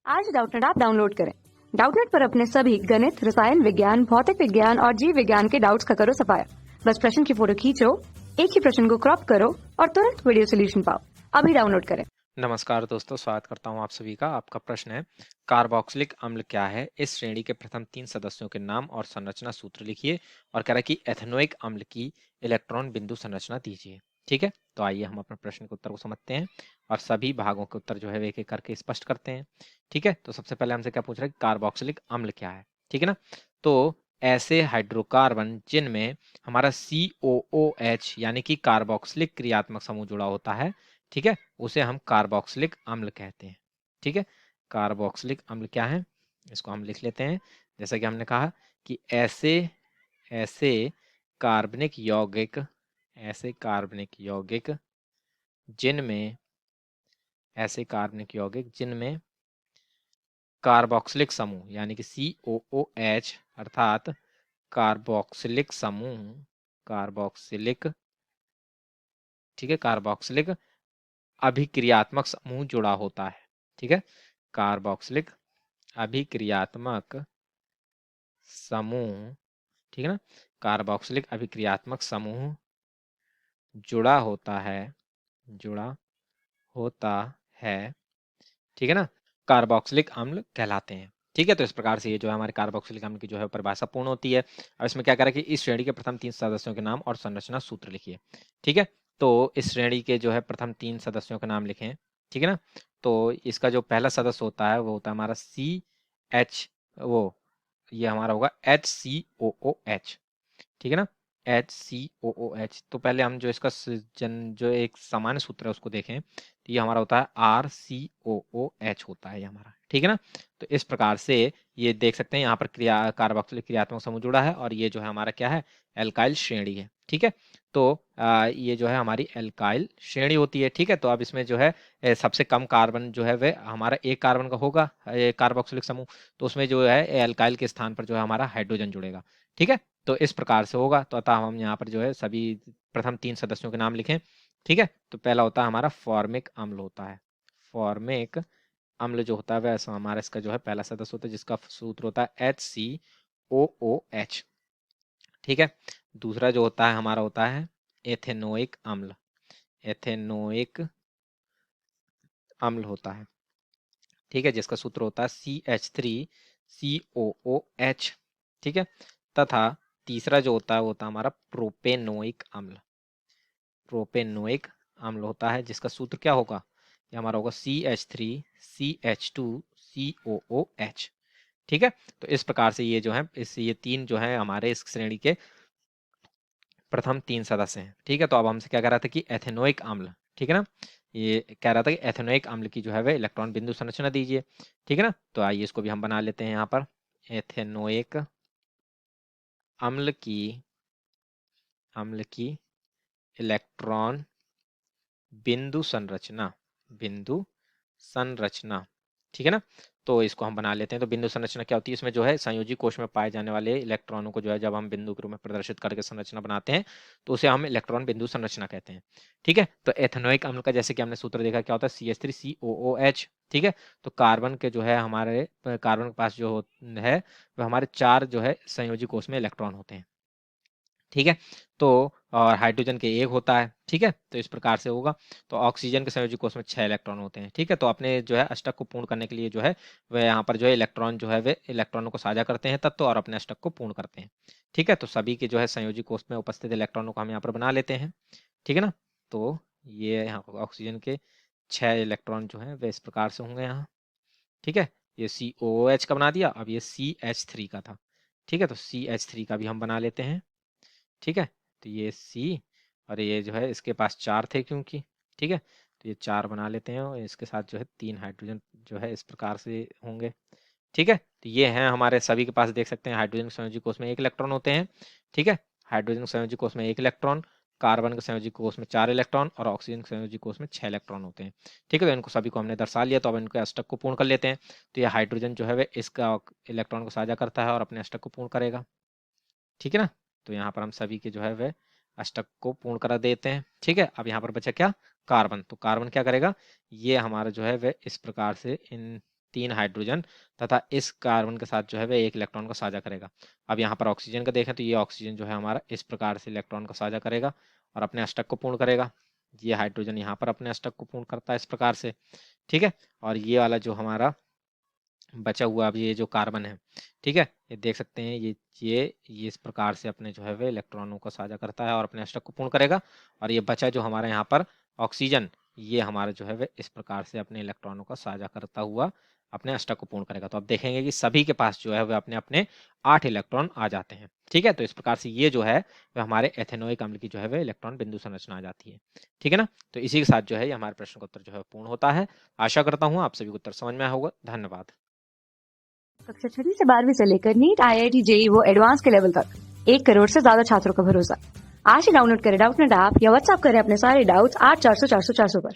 आज Doubtnut app download करें। Doubtnut पर अपने सभी गणित, रसायन विज्ञान, भौतिक विज्ञान और जीव विज्ञान के डाउट्स का करो सफाया। बस प्रश्न की फोटो खींचो, एक ही प्रश्न को क्रॉप करो और तुरंत वीडियो सोल्यूशन पाओ। अभी डाउनलोड करें। नमस्कार दोस्तों, स्वागत करता हूं आप सभी का। आपका प्रश्न है, कार्बोक्सिलिक अम्ल क्या है? इस श्रेणी के प्रथम 3 सदस्यों के नाम और संरचना सूत्र लिखिए। और कह रहा है कि एथेनोइक अम्ल की इलेक्ट्रॉन बिंदु संरचना दीजिए। ठीक है, तो आइए हम अपने प्रश्न के उत्तर को समझते हैं और सभी भागों के उत्तर जो है एक एक करके स्पष्ट करते हैं। ठीक है, तो सबसे पहले हमसे क्या पूछ रहा है, कार्बोक्सिलिक अम्ल क्या है? ठीक है ना, तो ऐसे हाइड्रोकार्बन जिनमें हमारा COOH यानी कि कार्बोक्सिलिक क्रियात्मक समूह जुड़ा होता है, ठीक है, उसे हम कार्बोक्सिलिक अम्ल कहते हैं। ठीक है, कार्बोक्सिलिक अम्ल क्या है, इसको हम लिख लेते हैं। जैसा कि हमने कहा कि ऐसे ऐसे कार्बनिक यौगिक ऐसे कार्बनिक यौगिक जिनमें ऐसे कार्बनिक यौगिक जिनमें कार्बोक्सिलिक समूह यानी कि COOH अर्थात कार्बोक्सिलिक, ठीक है, कार्बोक्सिलिक अभिक्रियात्मक समूह जुड़ा होता है। ठीक है, कार्बोक्सिलिक अभिक्रियात्मक समूह, ठीक है ना, कार्बोक्सिलिक अभिक्रियात्मक समूह जुड़ा होता है जुड़ा होता है ठीक है ना, कार्बोक्सिलिक अम्ल कहलाते हैं। ठीक है, तो इस प्रकार से ये जो है हमारे कार्बोक्सिलिक अम्ल की जो है परिभाषा पूर्ण होती है। अब इसमें क्या करें कि इस श्रेणी के प्रथम 3 सदस्यों के नाम और संरचना सूत्र लिखिए। ठीक है, तो इस श्रेणी के जो है प्रथम 3 सदस्यों के नाम लिखें। ठीक है ना, तो इसका जो पहला सदस्य होता है वो होता है हमारा CH, वो ये हमारा होगा HCOOH। ठीक है ना, HCOOH। तो पहले हम जो इसका जो एक सामान्य सूत्र है उसको देखें, तो ये हमारा होता है RCOOH होता है ये हमारा। ठीक है ना, तो इस प्रकार से ये देख सकते हैं यहाँ पर कार्बोक्सिलिक क्रियात्मक समूह जुड़ा है और ये जो है हमारा क्या है, एल्काइल श्रेणी है। ठीक है, तो ये जो है हमारी एल्काइल श्रेणी होती है। ठीक है, तो अब इसमें जो है सबसे कम कार्बन जो है वह हमारा एक कार्बन का होगा, कार्बोक्सिलिक समूह, तो उसमें जो है एल्काइल के स्थान पर जो है हमारा हाइड्रोजन जुड़ेगा। ठीक है, तो इस प्रकार से होगा। तो अतः हम यहाँ पर जो है सभी प्रथम 3 सदस्यों के नाम लिखें। ठीक है, तो पहला होता है हमारा फॉर्मिक अम्ल होता है। फॉर्मिक अम्ल जो होता है वह हमारा इसका जो है पहला सदस्य होता है जिसका सूत्र होता है HCOOH। ठीक है, दूसरा जो होता है हमारा होता है एथेनोइक अम्ल। एथेनोइक अम्ल होता है, ठीक है, जिसका सूत्र होता है CH3COOH। ठीक है, तथा तीसरा जो होता है वो होता है हमारा प्रोपेनोइक अम्ल। प्रोपेनोइक अम्ल होता है जिसका सूत्र क्या होगा, ये हमारा होगा CH3CH2COOH। ठीक है, तो इस प्रकार से ये जो है ये 3 जो है हमारे इस श्रेणी के प्रथम 3 सदस्य हैं। ठीक है, तो अब हमसे क्या कह रहा था कि एथेनोइक अम्ल, ठीक है ना, ये कह रहा था कि एथेनोइक अम्ल की जो है वह इलेक्ट्रॉन बिंदु संरचना दीजिए। ठीक है ना, तो आइए इसको भी हम बना लेते हैं यहाँ पर। एथेनोइक अम्ल की अम्ल की इलेक्ट्रॉन बिंदु संरचना, ठीक है ना, तो इसको हम बना लेते हैं। तो बिंदु संरचना क्या होती है, इसमें जो है संयोजी कोश में पाए जाने वाले इलेक्ट्रॉनों को जो है जब हम बिंदु के रूप में प्रदर्शित करके संरचना बनाते हैं तो उसे हम इलेक्ट्रॉन बिंदु संरचना कहते हैं। ठीक है, तो एथेनोइक अम्ल का जैसे कि हमने सूत्र देखा क्या होता है, CH3COOH। ठीक है, तो कार्बन के जो है हमारे कार्बन के पास जो है वह हमारे 4 जो है संयोजी कोश में इलेक्ट्रॉन होते हैं। ठीक है, तो और हाइड्रोजन के 1 होता है। ठीक है, तो इस प्रकार से होगा। तो ऑक्सीजन के संयोजी कोष में 6 इलेक्ट्रॉन होते हैं। ठीक है, तो अपने जो है अष्टक को पूर्ण करने के लिए जो है वह यहाँ पर जो है इलेक्ट्रॉन जो है वे इलेक्ट्रॉनों को साझा करते हैं तत्व और अपने अष्टक को पूर्ण करते हैं। ठीक है, तो सभी के जो है संयोजी कोष में उपस्थित इलेक्ट्रॉनों को हम यहाँ पर बना लेते हैं। ठीक है ना, तो ये यहाँ ऑक्सीजन के 6 इलेक्ट्रॉन जो है वे इस प्रकार से होंगे यहाँ। ठीक है, ये COOH का बना दिया, अब ये CH3 का था। ठीक है, तो CH3 का भी हम बना लेते हैं। ठीक है, तो ये C और ये जो है इसके पास 4 थे क्योंकि, ठीक है, तो ये 4 बना लेते हैं और इसके साथ जो है 3 हाइड्रोजन जो है इस प्रकार से होंगे। ठीक है, तो ये हैं हमारे सभी के पास, देख सकते हैं हाइड्रोजन के संयोजी कोष में 1 इलेक्ट्रॉन होते हैं। ठीक है, हाइड्रोजन के संयोजी कोष में 1 इलेक्ट्रॉन, कार्बन के संयोजी कोष में 4 इलेक्ट्रॉन और ऑक्सीजन के संयोजी कोष में 6 इलेक्ट्रॉन होते हैं। ठीक है, तो इनको सभी को हमने दर्शा लिया। तो अब इनके अष्टक को पूर्ण कर लेते हैं। तो ये हाइड्रोजन जो है वह इसका इलेक्ट्रॉन को साझा करता है और अपने अष्टक को पूर्ण करेगा। ठीक है ना, तो यहाँ पर हम सभी के जो है वह अष्टक को पूर्ण करा देते हैं। ठीक है, अब यहाँ पर बचा क्या, कार्बन। तो कार्बन क्या करेगा, ये हमारा जो है वह इस प्रकार से इन 3 हाइड्रोजन तथा इस कार्बन के साथ जो है वह 1 इलेक्ट्रॉन को साझा करेगा। अब यहाँ पर ऑक्सीजन का देखें तो ये ऑक्सीजन जो है हमारा इस प्रकार से इलेक्ट्रॉन को साझा करेगा और अपने अष्टक को पूर्ण करेगा। ये हाइड्रोजन यहाँ पर अपने अष्टक को पूर्ण करता है इस प्रकार से, ठीक है। और ये वाला जो हमारा बचा हुआ अब ये जो कार्बन है, ठीक है, ये देख सकते हैं ये इस प्रकार से अपने जो है वह इलेक्ट्रॉनों को साझा करता है और अपने अष्टक को पूर्ण करेगा। और ये बचा जो हमारा यहाँ पर ऑक्सीजन, ये हमारा जो है वह इस प्रकार से अपने इलेक्ट्रॉनों को साझा करता हुआ अपने अष्टक को पूर्ण करेगा। तो अब देखेंगे कि सभी के पास जो है वह अपने अपने 8 इलेक्ट्रॉन आ जाते हैं, ठीक है। तो इस प्रकार से ये जो है वह हमारे एथेनोइक अम्ल की जो है वह इलेक्ट्रॉन बिंदु संरचना आ जाती है, ठीक है ना। तो इसी के साथ जो है ये हमारे प्रश्न का उत्तर जो है पूर्ण होता है। आशा करता हूँ आप सभी को उत्तर समझ में आया होगा। धन्यवाद। कक्षा 6वीं से 12वीं से लेकर नीट, IIT, JEE वो एडवांस के लेवल तक 1 करोड़ से ज्यादा छात्रों का भरोसा। आज ही डाउनलोड करें डाउटनेट ऐप या व्हाट्सएप करें अपने सारे डाउट्स 8400 400 400 पर।